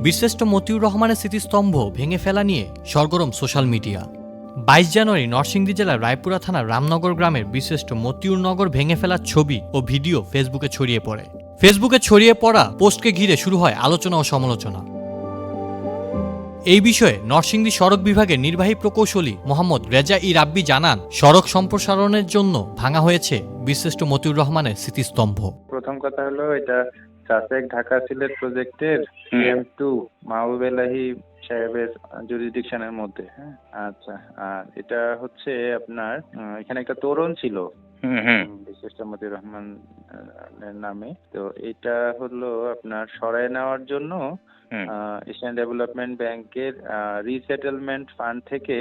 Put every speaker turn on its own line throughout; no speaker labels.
বীরশ্রেষ্ঠ মতিউর রহমানের স্মৃতিস্তম্ভ ভেঙে ফেলা নিয়ে সরগরম সোশ্যাল মিডিয়া। 22 জানুয়ারি নরসিংদী জেলার রায়পুরা থানার রামনগর গ্রামের বীরশ্রেষ্ঠ মতিউর নগর ভেঙে ফেলার ছবি ও ভিডিও ফেসবুকে ছড়িয়ে পড়ে। ফেসবুকে ছড়িয়ে পড়া পোস্টকে ঘিরে শুরু হয় আলোচনা ও সমালোচনা। এই বিষয়ে নরসিংদী সড়ক বিভাগের নির্বাহী প্রকৌশলী মোহাম্মদ রেজা ই রাব্বি জানান, সড়ক সম্প্রসারণের জন্য ভাঙা হয়েছে বীরশ্রেষ্ঠ মতিউর রহমানের স্মৃতিস্তম্ভ।
প্রথম কথা হলো এটা সাসেক ঢাকা সিলেট প্রজেক্টের PM2 মাহবুব এলাহি সাহেবের জুরিসডিকশনের মধ্যে। হ্যাঁ, আচ্ছা। আর এটা হচ্ছে আপনার এখানে একটা তোরণ ছিল বীরশ্রেষ্ঠ মতিউর রহমান নামে। তো এটা হলো আপনার সরায় নেওয়ার জন্য এশিয়ান ডেভেলপমেন্ট ব্যাংকের রিসেটেলমেন্ট ফান্ড থেকে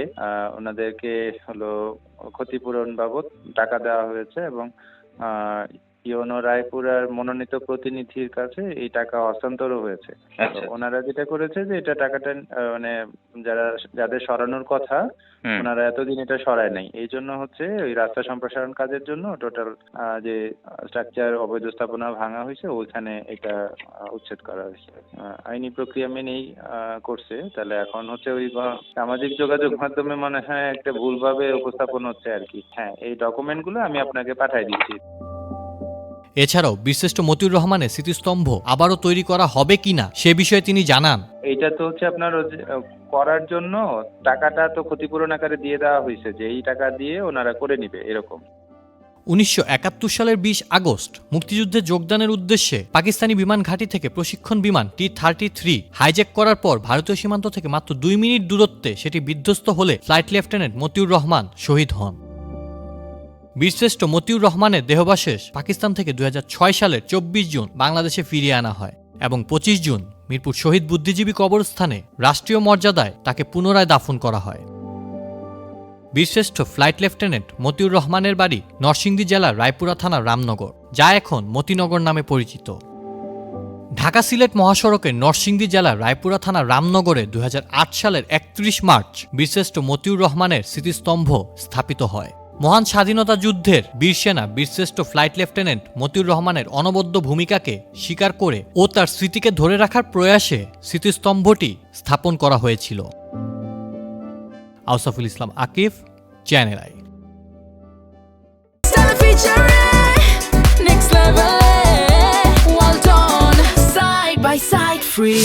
ওনাদেরকে হলো ক্ষতিপূরণ বাবদ টাকা দেওয়া হয়েছে এবং ইউনো রায়পুরার মনোনীত প্রতিনিধির কাছে এই টাকা হস্তান্তর হয়েছে। ওনারা যেটা করেছে যে এটা টাকাটা মানে যাদের সরানোর কথা ওনারা এতদিন এটা সরায় নাই, এই জন্য হচ্ছে ওই রাস্তা সম্প্রসারণ কাজের জন্য টোটাল যে স্ট্রাকচার অবৈধ স্থাপনা ভাঙা হয়েছে ওইখানে এটা উচ্ছেদ করা হয়েছে। আইনি প্রক্রিয়া মেনেই করছে। তাহলে এখন হচ্ছে ওই সামাজিক যোগাযোগ মাধ্যমে মনে হয় একটা ভুলভাবে উপস্থাপন হচ্ছে আর কি। হ্যাঁ, এই ডকুমেন্টগুলো আমি আপনাকে পাঠিয়ে দিচ্ছি।
এছাড়াও বীরশ্রেষ্ঠ মতিউর রহমানের স্মৃতিস্তম্ভ আবারও তৈরি করা হবে কিনা সে বিষয়ে তিনি জানান,
এইটা তো হচ্ছে আপনার করার জন্য টাকাটা তো ক্ষতিপূরণ আকারে দিয়ে দেওয়া হয়েছে, যে এই টাকা দিয়ে ওনারা করে নিবে এরকম।
1971 সালের 20 আগস্ট মুক্তিযুদ্ধে যোগদানের উদ্দেশ্যে পাকিস্তানি বিমান ঘাঁটি থেকে প্রশিক্ষণ বিমান T-33 হাইজ্যাক করার পর ভারতীয় সীমান্ত থেকে মাত্র 2 মিনিট দূরত্বে সেটি বিধ্বস্ত হলে ফ্লাইট লেফটেন্যান্ট মতিউর রহমান শহীদ হন। বীরশ্রেষ্ঠ মতিউর রহমানের দেহাবশেষ পাকিস্তান থেকে 2006 সালের 24 জুন বাংলাদেশে ফিরিয়ে আনা হয় এবং 25 জুন মিরপুর শহীদ বুদ্ধিজীবী কবরস্থানে রাষ্ট্রীয় মর্যাদায় তাকে পুনরায় দাফন করা হয়। বীরশ্রেষ্ঠ ফ্লাইট লেফটেন্যান্ট মতিউর রহমানের বাড়ি নরসিংদী জেলার রায়পুরা থানার রামনগর, যা এখন মতিনগর নামে পরিচিত। ঢাকা সিলেট মহাসড়কের নরসিংদী জেলার রায়পুরা থানার রামনগরে 2008 সালের 31 মার্চ বীরশ্রেষ্ঠ মতিউর রহমানের স্মৃতিস্তম্ভ স্থাপিত হয়। মহান স্বাধীনতা যুদ্ধের বীর সেনা বীরশ্রেষ্ঠ ফ্লাইট লেফটেন্যান্ট মতিউর রহমানের অনবদ্য ভূমিকাকে স্বীকার করে ও তার স্মৃতিকে ধরে রাখার প্রয়াসে স্মৃতিস্তম্ভটি স্থাপন করা হয়েছিল। Ausaful Islam Akif, Channel i.
Next level, well done, side by side, free.